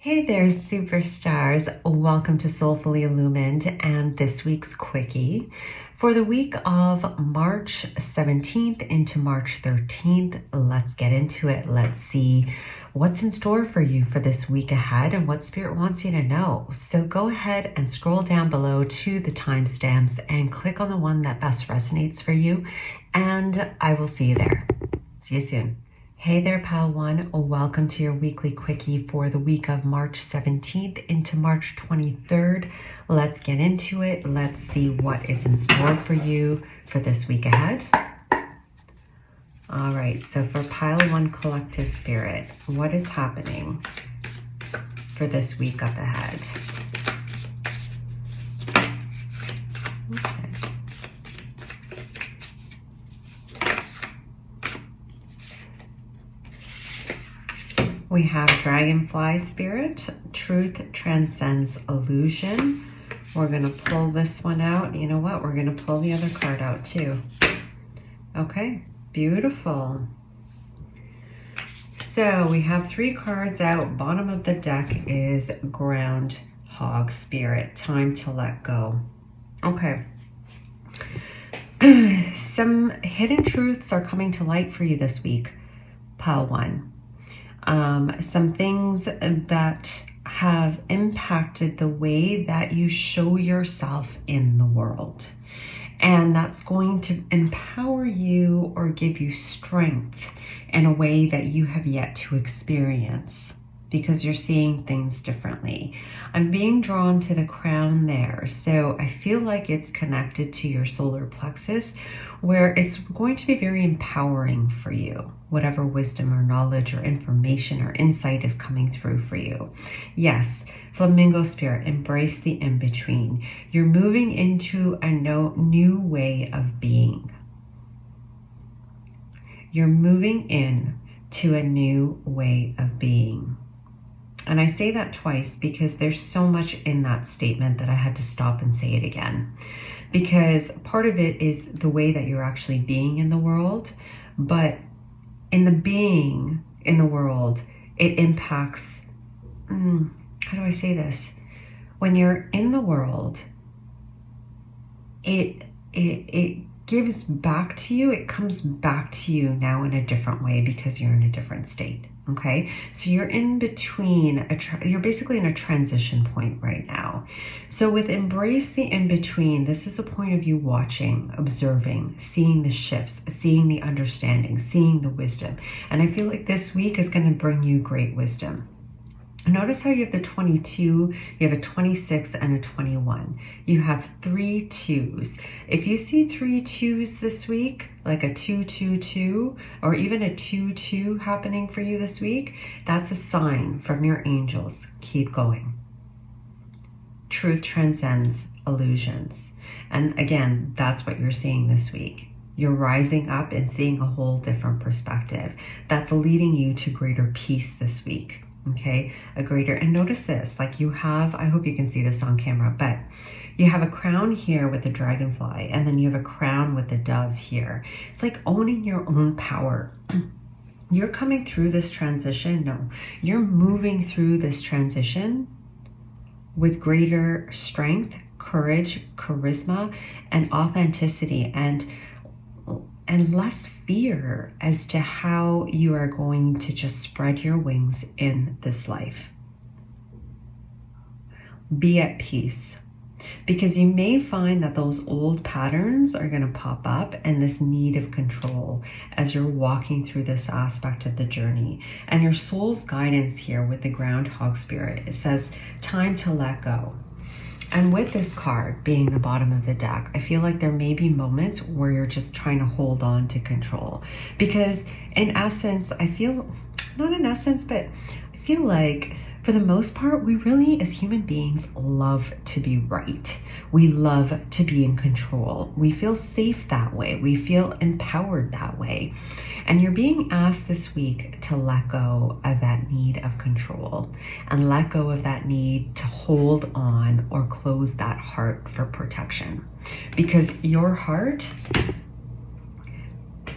Hey there, superstars. Welcome to Soulfully Illumined and this week's Quickie. For the week of March 17th into March 13th, let's get into it. Let's see what's in store for you for this week ahead and what Spirit wants you to know. So go ahead and scroll down below to the timestamps and click on the one that best resonates for you, and I will see you there. See you soon. Hey there, Pal One. Welcome to your weekly Quickie for the week of March 17th into March 23rd. Let's get into it. Let's see what is in store for you for this week ahead. All right, so for Pile One Collective Spirit, what is happening for this week up ahead? Okay. We have Dragonfly Spirit. Truth transcends illusion. We're going to pull this one out. You know what? We're going to pull the other card out too. Okay, beautiful. So we have three cards out. Bottom of the deck is Groundhog Spirit. Time to let go. Okay. Some hidden truths are coming to light for you this week, Pile One. Some things that have impacted the way that you show yourself in the world. And that's going to empower you or give you strength in a way that you have yet to experience because you're seeing things differently. I'm being drawn to the crown there. So I feel like it's connected to your solar plexus, where it's going to be very empowering for you, whatever wisdom or knowledge or information or insight is coming through for you. Yes, Flamingo Spirit, embrace the in-between. You're moving into a new way of being. You're moving in to a new way of being. And I say that twice because there's so much in that statement that I had to stop and say it again. Because part of it is the way that you're actually being in the world, but in the being in the world, it impacts, how do I say this? When you're in the world, it gives back to you, it comes back to you now in a different way because you're in a different state. Okay, so you're in between, you're basically in a transition point right now. So with embrace the in-between, this is a point of you watching, observing, seeing the shifts, seeing the understanding, seeing the wisdom. And I feel like this week is going to bring you great wisdom. Notice how you have the 22, you have a 26 and a 21. You have 3 2s. If you see 3 2s this week, like a 2 2 2, or even a 2 2 happening for you this week, that's a sign from your angels. Keep going. Truth transcends illusions. And again, that's what you're seeing this week. You're rising up and seeing a whole different perspective. That's leading you to greater peace this week. Okay, a greater, and notice this, like you have, I hope you can see this on camera, but you have a crown here with the dragonfly, and then you have a crown with the dove here. It's like owning your own power. You're coming through this transition. No, you're moving through this transition with greater strength, courage, charisma, and authenticity, and less fear as to how you are going to just spread your wings in this life. Be at peace, because you may find that those old patterns are going to pop up, and this need of control as you're walking through this aspect of the journey. And your soul's guidance here with the Groundhog Spirit, it says time to let go. And with this card being the bottom of the deck, I feel like there may be moments where you're just trying to hold on to control. Because in essence, I feel, not in essence, but I feel like for the most part, we really, as human beings, love to be right. We love to be in control. We feel safe that way. We feel empowered that way. And you're being asked this week to let go of that need of control and let go of that need to hold on or close that heart for protection. Because your heart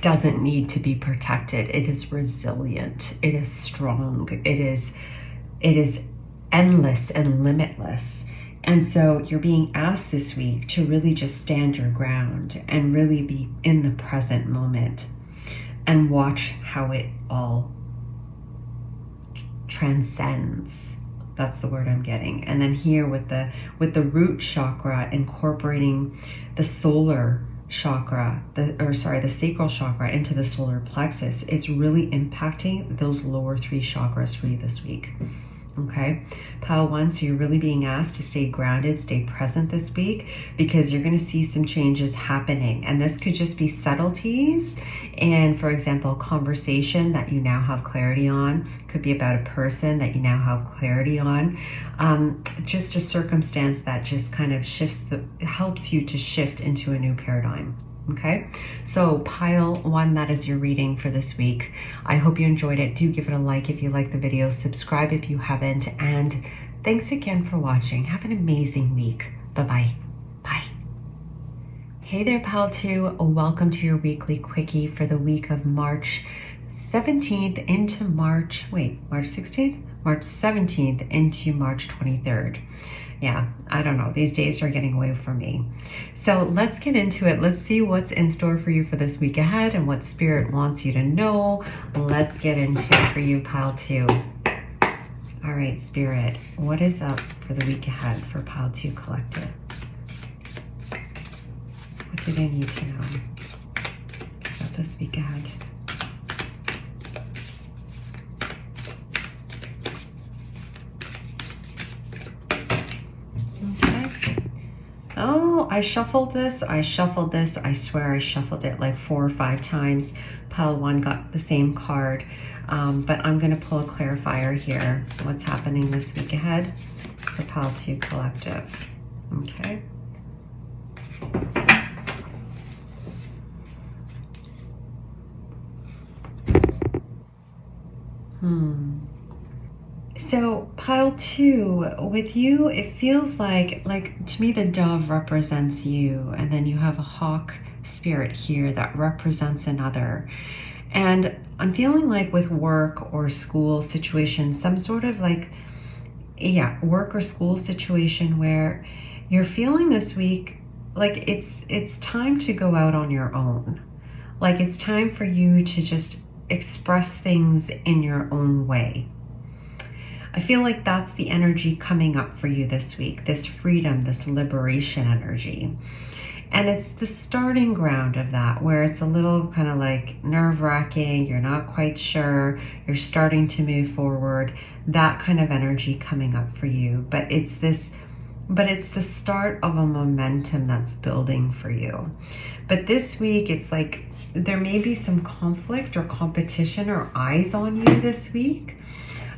doesn't need to be protected. It is resilient. It is strong. It is endless and limitless. And so you're being asked this week to really just stand your ground and really be in the present moment and watch how it all transcends. That's the word I'm getting. And then here with the root chakra incorporating the solar chakra, the sacral chakra into the solar plexus, it's really impacting those lower 3 chakras for you this week. Okay, pile 1, so you're really being asked to stay grounded, stay present this week, because you're going to see some changes happening. And this could just be subtleties. And for example, conversation that you now have clarity on, could be about a person that you now have clarity on. Just a circumstance that just kind of helps you to shift into a new paradigm. Okay, so pile 1, that is your reading for this week. I hope you enjoyed it. Do give it a like if you like the video, subscribe if you haven't, and thanks again for watching. Have an amazing week. Bye-bye. Bye. Hey there, pile 2. Welcome to your weekly quickie for the week of March 17th into March 16th? March 17th into March 23rd. Yeah, I don't know. These days are getting away from me. So let's get into it. Let's see what's in store for you for this week ahead and what Spirit wants you to know. Let's get into it for you, pile 2. All right, Spirit, what is up for the week ahead for pile 2 collective? What do they need to know about this week ahead? Oh, I shuffled this. I swear I shuffled it like 4 or 5 times. Pile 1 got the same card. But I'm going to pull a clarifier here. What's happening this week ahead for pile 2 collective. Okay. So pile 2, with you, it feels like to me the dove represents you, and then you have a hawk spirit here that represents another. And I'm feeling like with work or school situation, some sort of work or school situation where you're feeling this week like it's time to go out on your own. Like it's time for you to just express things in your own way. I feel like that's the energy coming up for you this week, this freedom, this liberation energy. And it's the starting ground of that, where it's a little kind of like nerve-wracking, you're not quite sure, you're starting to move forward, that kind of energy coming up for you. But it's the start of a momentum that's building for you. But this week, it's like there may be some conflict or competition or eyes on you this week.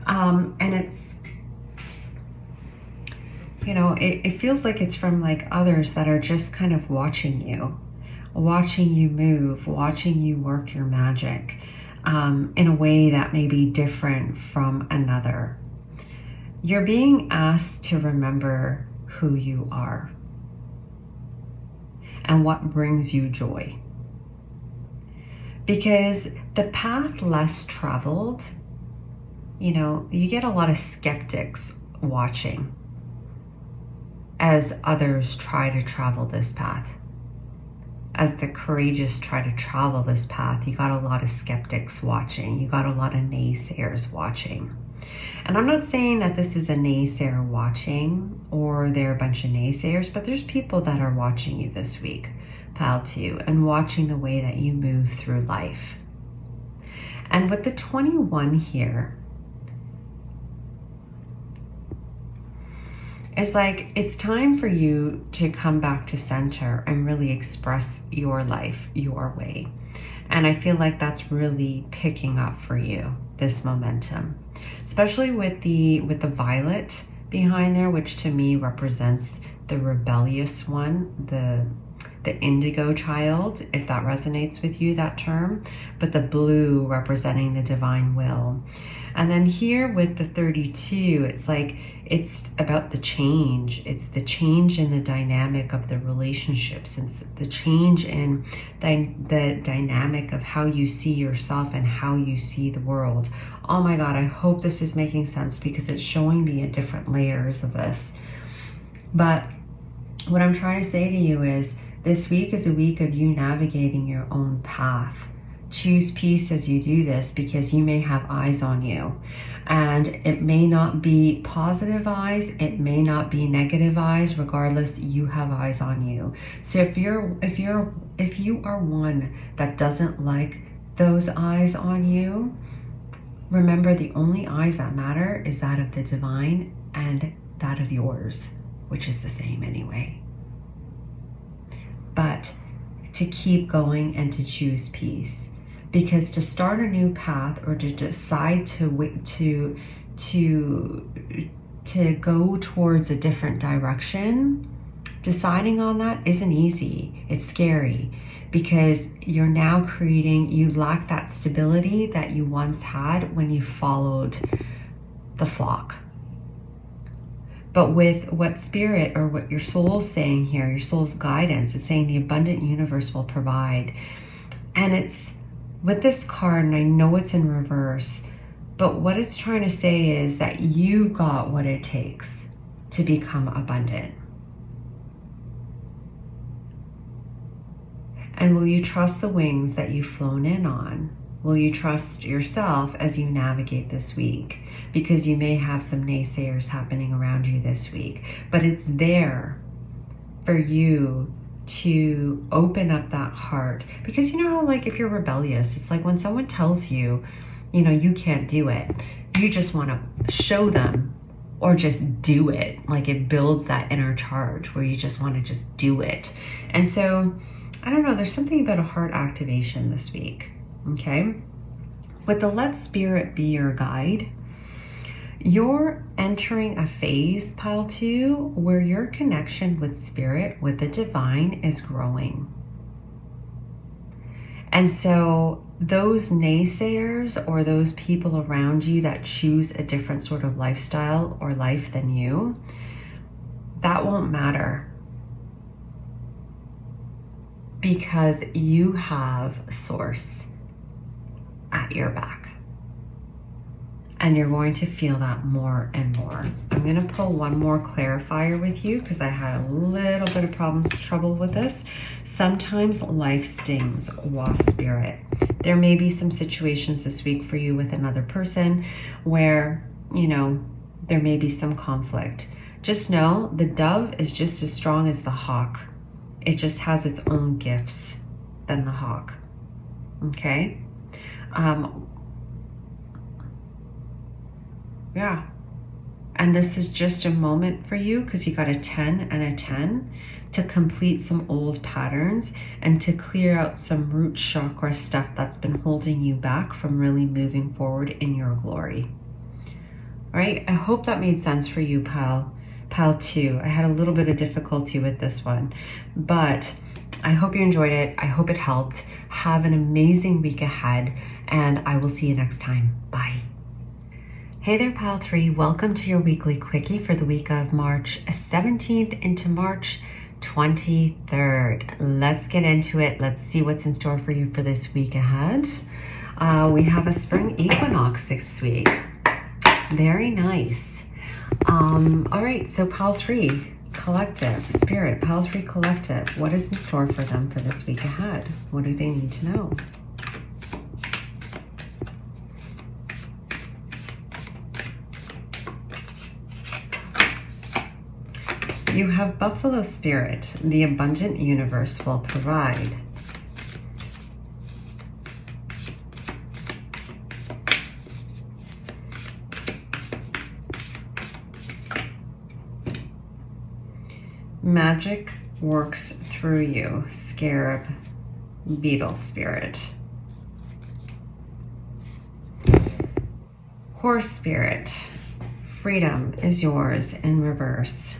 And it's, it feels like it's from like others that are just kind of watching you move, watching you work your magic, in a way that may be different from another. You're being asked to remember who you are and what brings you joy. Because the path less traveled, you get a lot of skeptics watching as others try to travel this path. As the courageous try to travel this path, you got a lot of skeptics watching. You got a lot of naysayers watching. And I'm not saying that this is a naysayer watching or they're a bunch of naysayers, but there's people that are watching you this week, pile 2, and watching the way that you move through life. And with the 21 here, it's like it's time for you to come back to center and really express your life your way. And I feel like that's really picking up for you, this momentum, especially with the violet behind there, which to me represents the rebellious one, the indigo child, if that resonates with you, that term, but the blue representing the divine will. And then here with the 32, it's like, it's about the change. It's the change in the dynamic of the relationships. It's the change in the dynamic of how you see yourself and how you see the world. Oh my God, I hope this is making sense, because it's showing me different layers of this. But what I'm trying to say to you is, this week is a week of you navigating your own path. Choose peace as you do this, because you may have eyes on you, and it may not be positive eyes, it may not be negative eyes. Regardless, you have eyes on you. So if you are one that doesn't like those eyes on you, remember, the only eyes that matter is that of the divine and that of yours, which is the same anyway. But to keep going and to choose peace. Because to start a new path, or to decide to go towards a different direction, deciding on that isn't easy. It's scary, because you're now you lack that stability that you once had when you followed the flock. But with what spirit, or what your soul's saying here, your soul's guidance, it's saying the abundant universe will provide. And it's with this card, and I know it's in reverse, but what it's trying to say is that you got what it takes to become abundant. And will you trust the wings that you've flown in on? Will you trust yourself as you navigate this week? Because you may have some naysayers happening around you this week, but it's there for you to open up that heart. Because you know how, like, if you're rebellious, it's like when someone tells you, you know, you can't do it, you just want to show them, or just do it. Like, it builds that inner charge where you just want to just do it. And so, I don't know, there's something about a heart activation this week, okay? With the let spirit be your guide, you're entering a phase, pile 2, where your connection with spirit, with the divine, is growing. And so those naysayers, or those people around you that choose a different sort of lifestyle or life than you, that won't matter. Because you have Source at your back. And you're going to feel that more and more. I'm going to pull one more clarifier with you, because I had a little bit of trouble with this. Sometimes life stings, wasp spirit. There may be some situations this week for you with another person where, you know, there may be some conflict. Just know the dove is just as strong as the hawk. It just has its own gifts than the hawk. Okay? Yeah. And this is just a moment for you, because you got a 10 and a 10, to complete some old patterns and to clear out some root chakra stuff that's been holding you back from really moving forward in your glory. All right? I hope that made sense for you, pile 2. I had a little bit of difficulty with this one, but I hope you enjoyed it. I hope it helped. Have an amazing week ahead, and I will see you next time. Bye. Hey there, pile 3. Welcome to your weekly quickie for the week of March 17th into March 23rd. Let's get into it. Let's see what's in store for you for this week ahead. We have a spring equinox this week. Very nice. All right, so pile 3 collective, spirit, pile 3 collective. What is in store for them for this week ahead? What do they need to know? You have Buffalo Spirit. The abundant universe will provide. Magic works through you. Scarab, Beetle Spirit. Horse Spirit. Freedom is yours in reverse.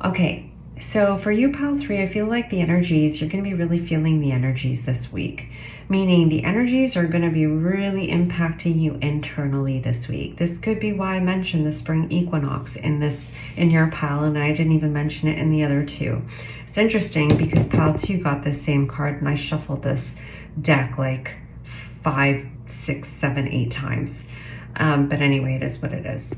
Okay, So for you, pile 3, I feel like the energies, you're going to be really feeling the energies this week. Meaning the energies are going to be really impacting you internally this week. This could be why I mentioned the spring equinox in your pile, and I didn't even mention it in the other two. It's interesting because pile 2 got this same card, and I shuffled this deck like 5, 6, 7, 8 times. But anyway, it is what it is.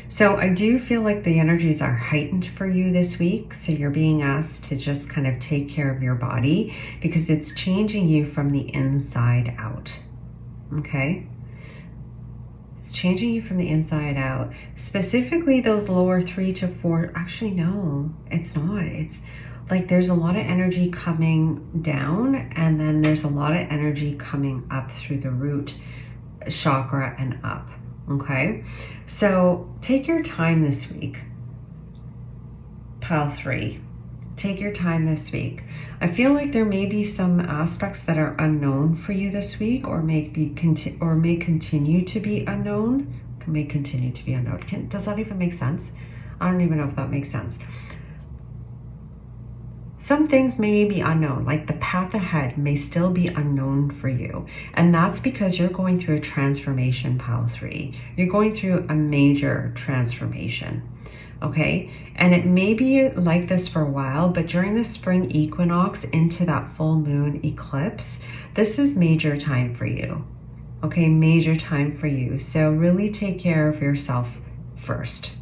So I do feel like the energies are heightened for you this week. So you're being asked to just kind of take care of your body because it's changing you from the inside out. Okay? It's changing you from the inside out. Specifically those lower 3 to 4. Actually, no, it's not. It's like there's a lot of energy coming down, and then there's a lot of energy coming up through the root chakra and up. Okay, so take your time this week, pile 3. Take your time this week. I feel like there may be some aspects that are unknown for you this week, or may continue to be unknown. May continue to be unknown. Does that even make sense? I don't even know if that makes sense. Some things may be unknown, like the path ahead may still be unknown for you. And that's because you're going through a transformation, pile 3. You're going through a major transformation, okay? And it may be like this for a while, but during the spring equinox into that full moon eclipse, this is major time for you, okay? Major time for you. So really take care of yourself first.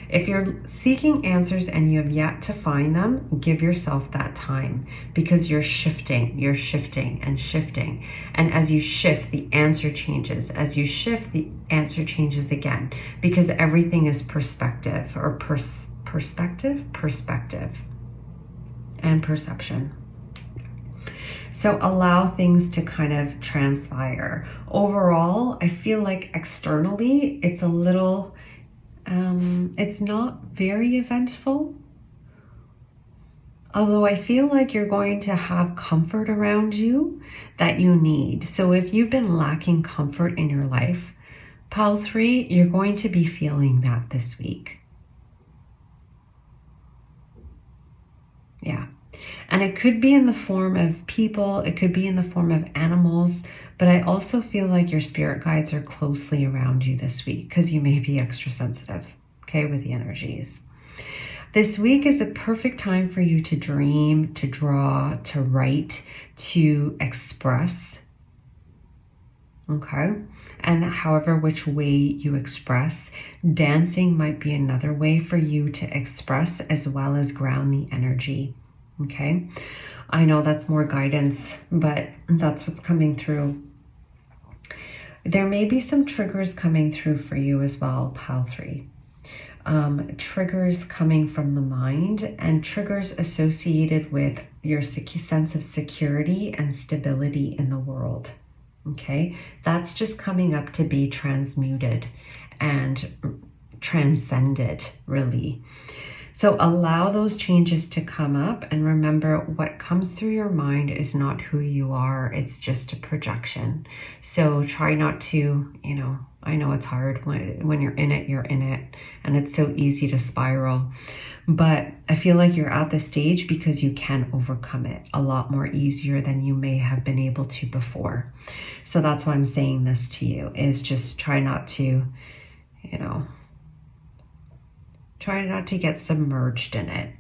If you're seeking answers and you have yet to find them, give yourself that time because you're shifting and shifting. And as you shift, the answer changes. As you shift, the answer changes again because everything is perspective or perspective and perception. So allow things to kind of transpire. Overall, I feel like externally, it's a little... it's not very eventful, although I feel like you're going to have comfort around you that you need. So if you've been lacking comfort in your life, pile 3, you're going to be feeling that this week. Yeah. And it could be in the form of people, it could be in the form of animals, but I also feel like your spirit guides are closely around you this week because you may be extra sensitive, okay, with the energies. This week is a perfect time for you to dream, to draw, to write, to express, okay? And however which way you express, dancing might be another way for you to express as well as ground the energy. Okay, I know that's more guidance, but that's what's coming through. There may be some triggers coming through for you as well, pile 3. Triggers coming from the mind and triggers associated with your sense of security and stability in the world. Okay, that's just coming up to be transmuted and transcended, really. So allow those changes to come up and remember what comes through your mind is not who you are. It's just a projection. So try not to, I know it's hard when you're in it and it's so easy to spiral. But I feel like you're at the stage because you can overcome it a lot more easier than you may have been able to before. So that's why I'm saying this to you is just try not to, try not to get submerged in it,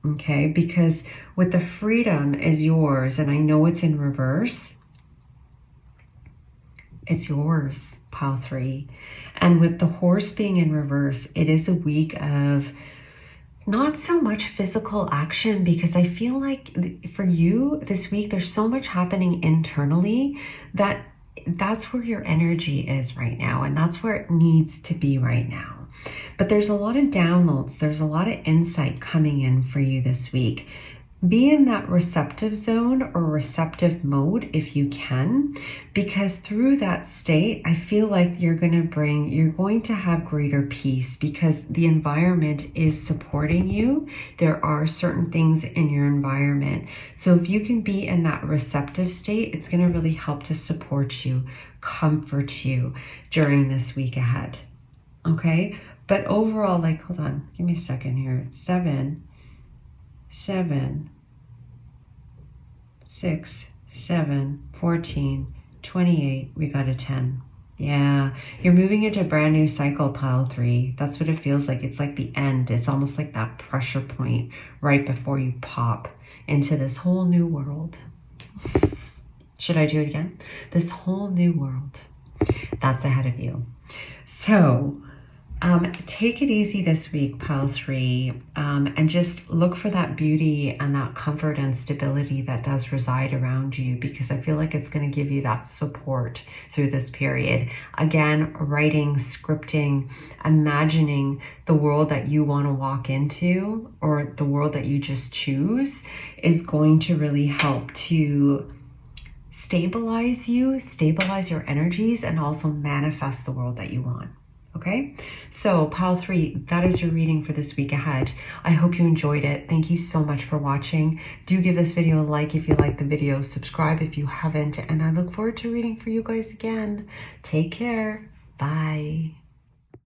okay? Because with the freedom is yours, and I know it's in reverse, it's yours, pile 3. And with the horse being in reverse, it is a week of not so much physical action because I feel like for you this week, there's so much happening internally that's where your energy is right now, and that's where it needs to be right now. But there's a lot of downloads. There's a lot of insight coming in for you this week. Be in that receptive zone or receptive mode if you can, because through that state, I feel like you're going to have greater peace because the environment is supporting you. There are certain things in your environment. So if you can be in that receptive state, it's going to really help to support you, comfort you during this week ahead. Okay? But overall, like, hold on, give me a second here. 7, 7, 6, 7, 14, 28. We got a 10. Yeah, you're moving into a brand new cycle, pile 3. That's what it feels like. It's like the end. It's almost like that pressure point right before you pop into this whole new world. Should I do it again? This whole new world that's ahead of you. So take it easy this week, pile 3, and just look for that beauty and that comfort and stability that does reside around you, because I feel like it's going to give you that support through this period. Again, writing, scripting, imagining the world that you want to walk into, or the world that you just choose, is going to really help to stabilize you, stabilize your energies, and also manifest the world that you want. Okay, so pile 3, that is your reading for this week ahead. I hope you enjoyed it. Thank you so much for watching. Do give this video a like if you like the video, subscribe if you haven't, and I look forward to reading for you guys again. Take care. Bye.